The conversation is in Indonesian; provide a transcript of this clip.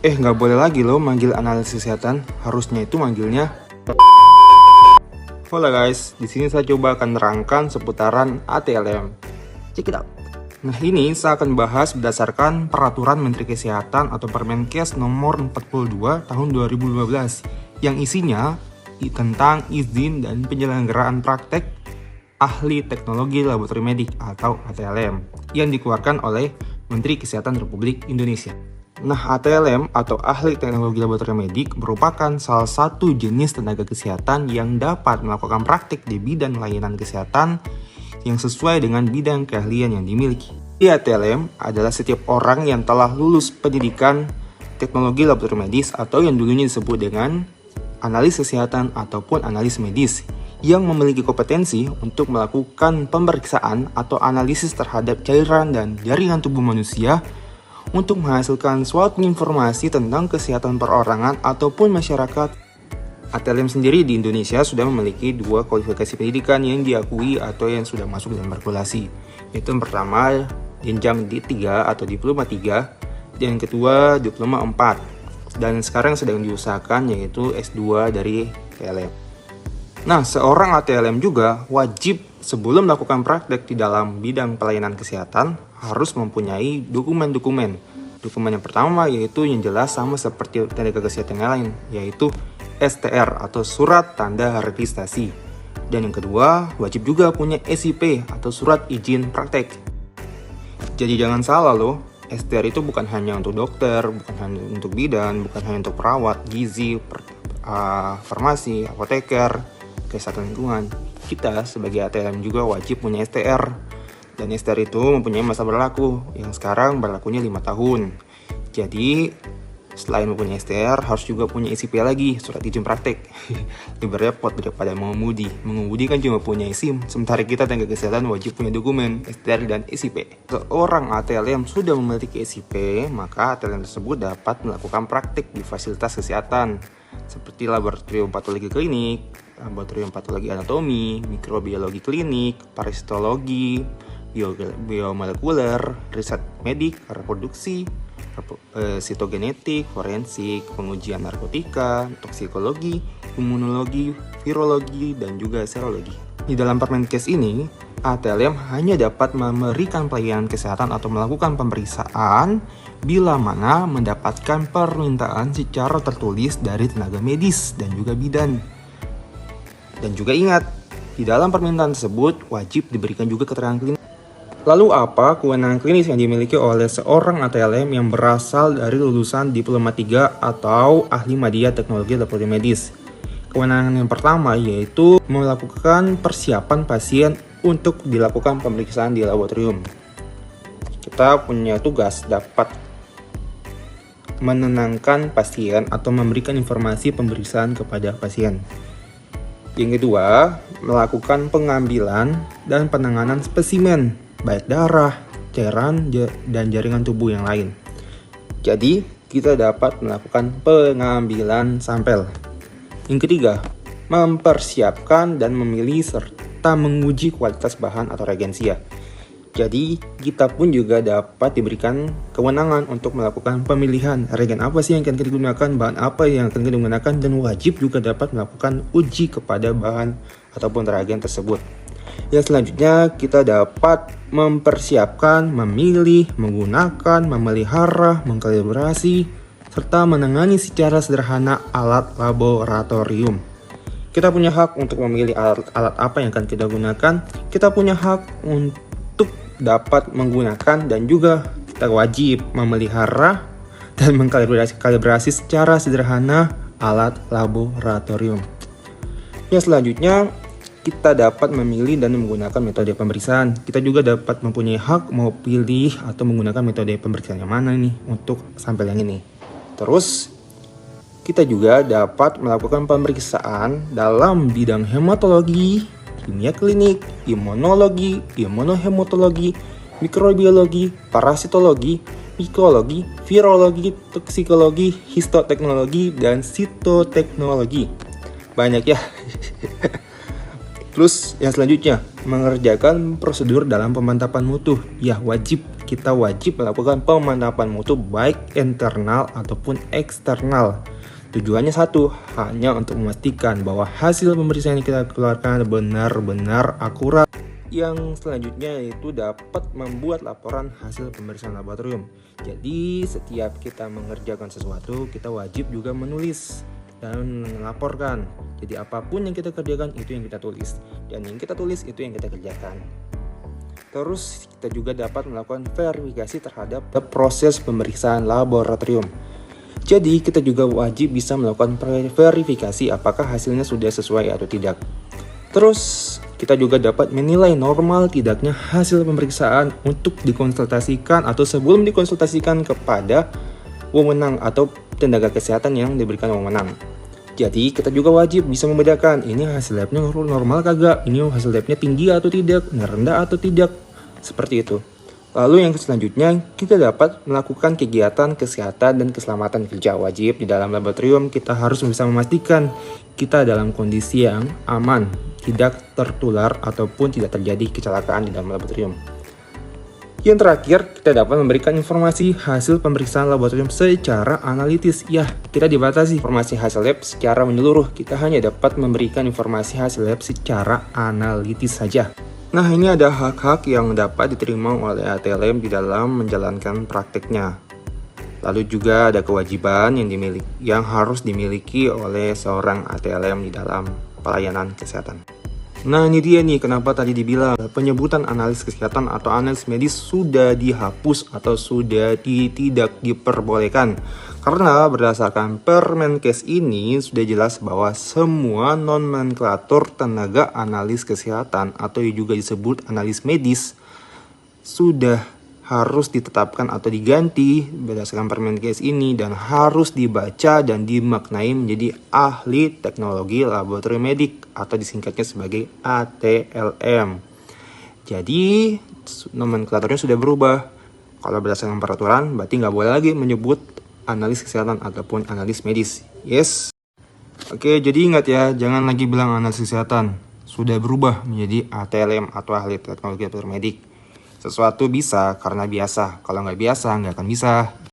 Nggak boleh lagi loh manggil analis kesehatan, harusnya itu manggilnya. Halo guys, di sini saya coba akan nerangkan seputaran ATLM. Check it out. Nah, ini saya akan bahas berdasarkan Peraturan Menteri Kesehatan atau Permenkes nomor 42 tahun 2012 yang isinya tentang izin dan penyelenggaraan praktek ahli teknologi laboratorium medik atau ATLM yang dikeluarkan oleh Menteri Kesehatan Republik Indonesia. Nah, ATLM atau ahli teknologi laboratorium medik merupakan salah satu jenis tenaga kesehatan yang dapat melakukan praktik di bidang layanan kesehatan yang sesuai dengan bidang keahlian yang dimiliki. Di ATLM adalah setiap orang yang telah lulus pendidikan teknologi laboratorium medis atau yang dulunya disebut dengan analis kesehatan ataupun analis medis yang memiliki kompetensi untuk melakukan pemeriksaan atau analisis terhadap cairan dan jaringan tubuh manusia untuk menghasilkan suatu informasi tentang kesehatan perorangan ataupun masyarakat. ATLM sendiri di Indonesia sudah memiliki dua kualifikasi pendidikan yang diakui atau yang sudah masuk dalam regulasi. Itu yang pertama, jenjang D3 atau diploma 3, dan yang kedua diploma 4. Dan sekarang sedang diusahakan yaitu S2 dari ATLM. Nah, seorang ATLM juga wajib sebelum melakukan praktek di dalam bidang pelayanan kesehatan harus mempunyai dokumen-dokumen. Dokumen yang pertama yaitu yang jelas sama seperti tenaga kesehatan yang lain, yaitu STR atau Surat Tanda Registrasi. Dan yang kedua, wajib juga punya SIP atau Surat Izin Praktek. Jadi jangan salah loh, STR itu bukan hanya untuk dokter, bukan hanya untuk bidan, bukan hanya untuk perawat, gizi, farmasi, apoteker, kesehatan lingkungan. Kita sebagai ATLM juga wajib punya STR. Dan STR itu mempunyai masa berlaku yang sekarang berlakunya 5 tahun. Jadi selain mempunyai STR harus juga punya SIP lagi, surat izin praktek. Lebih repot daripada mengemudi. Mengemudi kan cuma punya SIM, sementara kita tenaga kesehatan wajib punya dokumen STR dan SIP. Seorang ATLM sudah memiliki SIP, maka ATLM tersebut dapat melakukan praktek di fasilitas kesehatan seperti laboratorium patologi klinik, laboratorium patologi anatomi, mikrobiologi klinik, parasitologi, biomolekuler, riset medik, reproduksi, sitogenetik, forensik, pengujian narkotika, toksikologi, imunologi, virologi, dan juga serologi. Di dalam Permenkes ini, ATLM hanya dapat memberikan pelayanan kesehatan atau melakukan pemeriksaan bila mana mendapatkan permintaan secara tertulis dari tenaga medis dan juga bidan. Dan juga ingat, di dalam permintaan tersebut wajib diberikan juga keterangan klinis. Lalu apa kewenangan klinis yang dimiliki oleh seorang ATLM yang berasal dari lulusan diploma 3 atau ahli media teknologi laboratorium medis? Kewenangan yang pertama yaitu melakukan persiapan pasien untuk dilakukan pemeriksaan di laboratorium. Kita punya tugas dapat menenangkan pasien atau memberikan informasi pemeriksaan kepada pasien. Yang kedua, melakukan pengambilan dan penanganan spesimen baik darah, cairan, dan jaringan tubuh yang lain. Jadi, kita dapat melakukan pengambilan sampel. Yang ketiga, mempersiapkan dan memilih serta menguji kualitas bahan atau reagensia. Jadi, kita pun juga dapat diberikan kewenangan untuk melakukan pemilihan reagen apa sih yang akan kita gunakan, bahan apa yang akan kita gunakan, dan wajib juga dapat melakukan uji kepada bahan ataupun reagen tersebut. Yang selanjutnya, kita dapat mempersiapkan, memilih, menggunakan, memelihara, mengkalibrasi, serta menangani secara sederhana alat laboratorium. Kita punya hak untuk memilih alat apa yang akan kita gunakan. Kita punya hak untuk dapat menggunakan dan juga kita wajib memelihara dan mengkalibrasi secara sederhana alat laboratorium. Yang selanjutnya, kita dapat memilih dan menggunakan metode pemeriksaan. Kita juga dapat mempunyai hak mau pilih atau menggunakan metode pemeriksaan yang mana nih untuk sampel yang ini. Terus, kita juga dapat melakukan pemeriksaan dalam bidang hematologi, kimia klinik, imunologi, imunohematologi, mikrobiologi, parasitologi, mikologi, virologi, toksikologi, histoteknologi, dan sitoteknologi. Banyak ya. Terus yang selanjutnya, mengerjakan prosedur dalam pemantapan mutu. Ya kita wajib melakukan pemantapan mutu baik internal ataupun eksternal. Tujuannya satu, hanya untuk memastikan bahwa hasil pemeriksaan yang kita keluarkan benar-benar akurat. Yang selanjutnya yaitu dapat membuat laporan hasil pemeriksaan laboratorium. Jadi setiap kita mengerjakan sesuatu, kita wajib juga menulis dan melaporkan. Jadi apapun yang kita kerjakan itu yang kita tulis, dan yang kita tulis itu yang kita kerjakan. Terus kita juga dapat melakukan verifikasi terhadap proses pemeriksaan laboratorium. Jadi kita juga wajib bisa melakukan verifikasi apakah hasilnya sudah sesuai atau tidak. Terus kita juga dapat menilai normal tidaknya hasil pemeriksaan untuk dikonsultasikan atau sebelum dikonsultasikan kepada wewenang atau tenaga kesehatan yang diberikan wewenang. Jadi kita juga wajib bisa membedakan ini hasil labnya normal kagak, ini hasil labnya tinggi atau tidak, rendah atau tidak, seperti itu. Lalu yang selanjutnya, kita dapat melakukan kegiatan kesehatan dan keselamatan kerja. Wajib di dalam laboratorium kita harus bisa memastikan kita dalam kondisi yang aman, tidak tertular ataupun tidak terjadi kecelakaan di dalam laboratorium. Yang terakhir, kita dapat memberikan informasi hasil pemeriksaan laboratorium secara analitis. Ya, tidak dibatasi informasi hasil lab secara menyeluruh. Kita hanya dapat memberikan informasi hasil lab secara analitis saja. Nah, ini ada hak-hak yang dapat diterima oleh ATLM di dalam menjalankan prakteknya. Lalu juga ada kewajiban yang harus dimiliki oleh seorang ATLM di dalam pelayanan kesehatan. Nah, ini dia nih kenapa tadi dibilang penyebutan analis kesehatan atau analis medis sudah dihapus atau sudah tidak diperbolehkan. Karena berdasarkan Permenkes ini sudah jelas bahwa semua nomenklatur tenaga analis kesehatan atau juga disebut analis medis sudah harus ditetapkan atau diganti berdasarkan Permenkes ini dan harus dibaca dan dimaknai menjadi ahli teknologi laboratorium medik atau disingkatnya sebagai ATLM. Jadi nomenklaturnya sudah berubah. Kalau berdasarkan peraturan berarti nggak boleh lagi menyebut analis kesehatan ataupun analis medis. Yes. Oke, jadi ingat ya, jangan lagi bilang analis kesehatan. Sudah berubah menjadi ATLM atau ahli teknologi laboratorium medik. Sesuatu bisa karena biasa, kalau nggak biasa nggak akan bisa.